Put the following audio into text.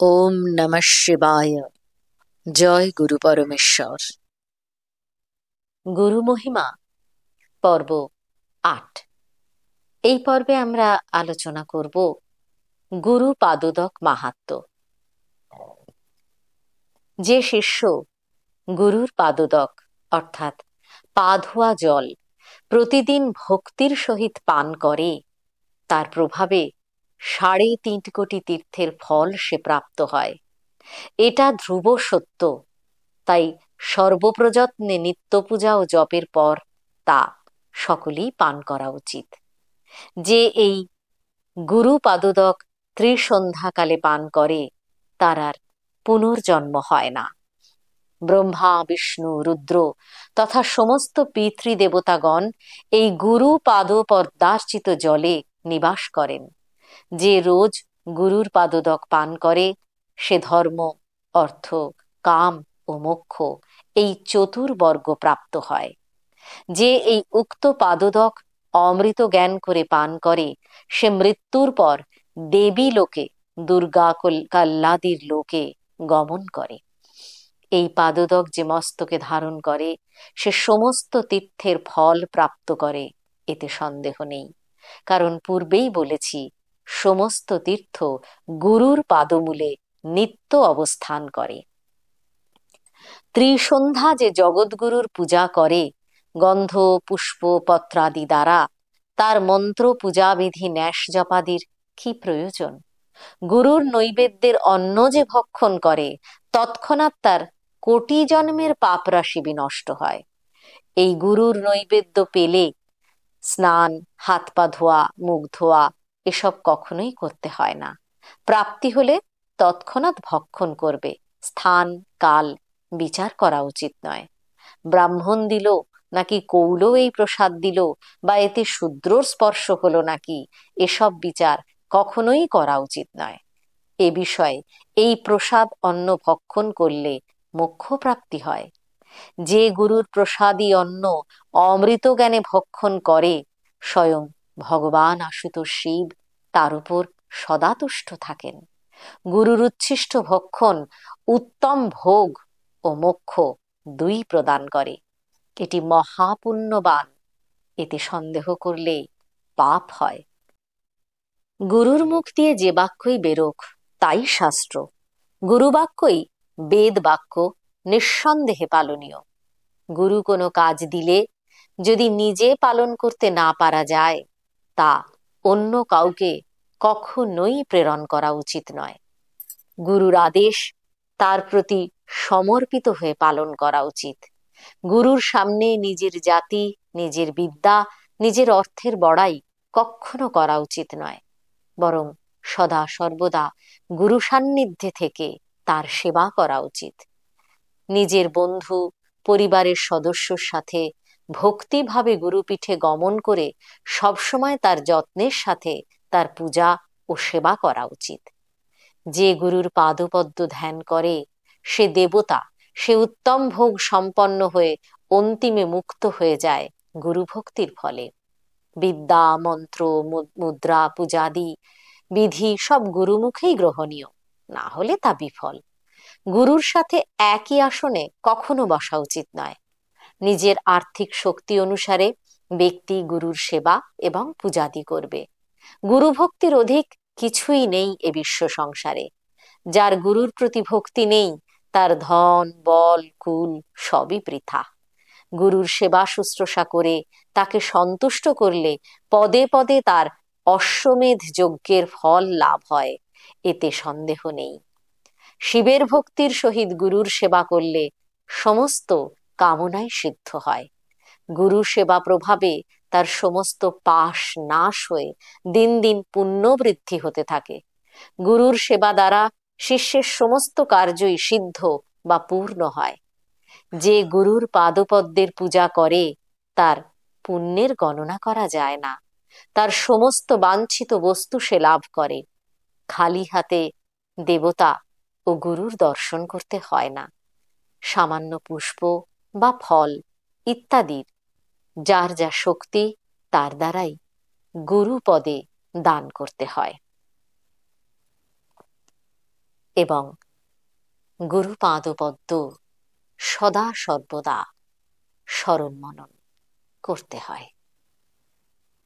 ওম নমঃ শিবায়। জয় গুরু পরমেশ্বর। গুরু মহিমা পর্ব ৮। এই পর্বে আমরা আলোচনা করব গুরু পাদোদক মাহাত্ম্য। যে শিষ্য গুরুর পাদোদক অর্থাৎ পা ধোয়া জল প্রতিদিন ভক্তির সহিত পান করে, তার প্রভাবে ৩.৫ কোটি তীর্থের ফল সে প্রাপ্ত হয়। এটা ধ্রুব সত্য। তাই সর্বপ্রযত্নে নিত্য পূজা ও জপের পর তা সকলেই পান করা উচিত। যে এই গুরু পাদোদক ত্রিসন্ধ্যাকালে পান করে, তার আর পুনর্জন্ম হয় না। ব্রহ্মা, বিষ্ণু, রুদ্র তথা সমস্ত পিতৃদেবতাগণ এই গুরু পাদ পদ্মার্চিত জলে নিবাস করেন। যে রোজ গুরুর পাদোদক পান করে, সে ধর্ম, অর্থ, কাম ও মোক্ষ এই চতুর্বর্গ প্রাপ্ত হয়। যে এই উক্ত পাদোদক অমৃত জ্ঞান করে পান করে, সে মৃত্যুর পর দেবী লোকে, দুর্গা কাল্লাদির লোকে গমন করে। এই পাদোদক যে মস্তকে ধারণ করে, সে সমস্ত তীর্থের ফল প্রাপ্ত করে, এতে সন্দেহ নেই। কারণ পূর্বেই বলেছি, সমস্ত তীর্থ গুরুর পাদমূলে নিত্য অবস্থান করে। ত্রিসন্ধ্যা যে জগৎগুরুর পূজা করে গন্ধ, পুষ্প, পত্রাদি দ্বারা, তার মন্ত্র, পূজাবিধি, ন্যাস জপাদির কি প্রয়োজন? গুরুর নৈবেদ্যের অন্ন যে ভক্ষণ করে, তৎক্ষণাৎ তার কোটি জন্মের পাপ রাশি বিনষ্ট হয়। এই গুরুর নৈবেদ্য পেলে স্নান, হাত পা ধোয়া, মুখ ধোয়া এসব কখনোই করতে হয় না। প্রাপ্তি হলে তৎক্ষণাৎ ভক্ষণ করবে। স্থান, কাল বিচার করা উচিত নয়। ব্রাহ্মণ দিল নাকি কৌল এই প্রসাদ দিল, বা এতে শূদ্রর স্পর্শ হলো নাকি, এসব বিচার কখনোই করা উচিত নয়। এ বিষয়ে এই প্রসাদ অন্ন ভক্ষণ করলে মোক্ষ প্রাপ্তি হয়। যে গুরুর প্রসাদী অন্ন অমৃত জ্ঞানে ভক্ষণ করে, স্বয়ং ভগবান আশুতোষ শিব তার উপর সদা তুষ্ট থাকেন। গুরুর উচ্ছিষ্ট ভক্ষণ উত্তম ভোগ ও মোক্ষ দুই প্রদান করে। এটি মহাপুণ্যবান। এতে সন্দেহ করলে পাপ হয়। গুরুর মুখ দিয়ে যে বাক্যই বেরোক তাই শাস্ত্র। গুরু বাক্যই বেদ বাক্য, নিঃসন্দেহে পালনীয়। গুরু কোনো কাজ দিলে যদি নিজে পালন করতে না পারা যায়, তা অন্য কাউকে কখনোই প্রেরণ করা উচিত নয়। গুরুর আদেশ তার প্রতি সমর্পিত হয়ে পালন করা উচিত। গুরুর সামনে নিজের জাতি, নিজের বিদ্যা, নিজের অর্থের বড়াই কখনো করা উচিত নয়। বরং সদা সর্বদা গুরু সান্নিধ্যে থেকে তার সেবা করা উচিত। নিজের বন্ধু, পরিবারের সদস্যর সাথে ভক্তিভাবে গুরুপীঠে গমন করে সবসময় তার যত্নের সাথে তার পূজা ও সেবা করা উচিত। যে গুরুর পাদপদ্ম ধ্যান করে, সে দেবতা, সে উত্তম ভোগ সম্পন্ন হয়ে অন্তিমে মুক্ত হয়ে যায় গুরু ভক্তির ফলে। বিদ্যা, মন্ত্র, মুদ্রা, পূজাদি বিধি সব গুরুমুখেই গ্রহণীয়, না হলে তা বিফল। গুরুর সাথে একই আসনে কখনো বসা উচিত নয়। নিজের আর্থিক শক্তি অনুসারে ব্যক্তি গুরুর সেবা এবং পূজাদি করবে। গুরু ভক্তির অধিক কিছুই নেই এ বিশ্ব সংসারে। যার গুরুর প্রতি ভক্তি নেই, তার ধন, বল, কুল সবই বৃথা। গুরুর সেবা শুশ্রূষা করে তাকে সন্তুষ্ট করলে পদে পদে তার অশ্বমেধ যজ্ঞের ফল লাভ হয়, এতে সন্দেহ নেই। শিবের ভক্তির সহিত গুরুর সেবা করলে সমস্ত কামনাই সিদ্ধ হয়। গুরু সেবা প্রভাবে তার সমস্ত পাশ নাশ হয়ে দিন দিন পুণ্য বৃদ্ধি হতে থাকে। গুরুর সেবা দ্বারা শিষ্যের সমস্ত কার্যই সিদ্ধ বা পূর্ণ হয়। যে গুরুর পাদপদ্মের পূজা করে, তার পুণ্যের গণনা করা যায় না। তার সমস্ত বাঞ্ছিত বস্তু সে লাভ করে। খালি হাতে দেবতা ও গুরুর দর্শন করতে হয় না। সামান্য পুষ্প বা ফল ইত্যাদির যার যা শক্তি, তার দ্বারাই গুরু পদে দান করতে হয়। এবং গুরুপাদপদ্ম সদা সর্বদা স্মরণ মনন করতে হয়।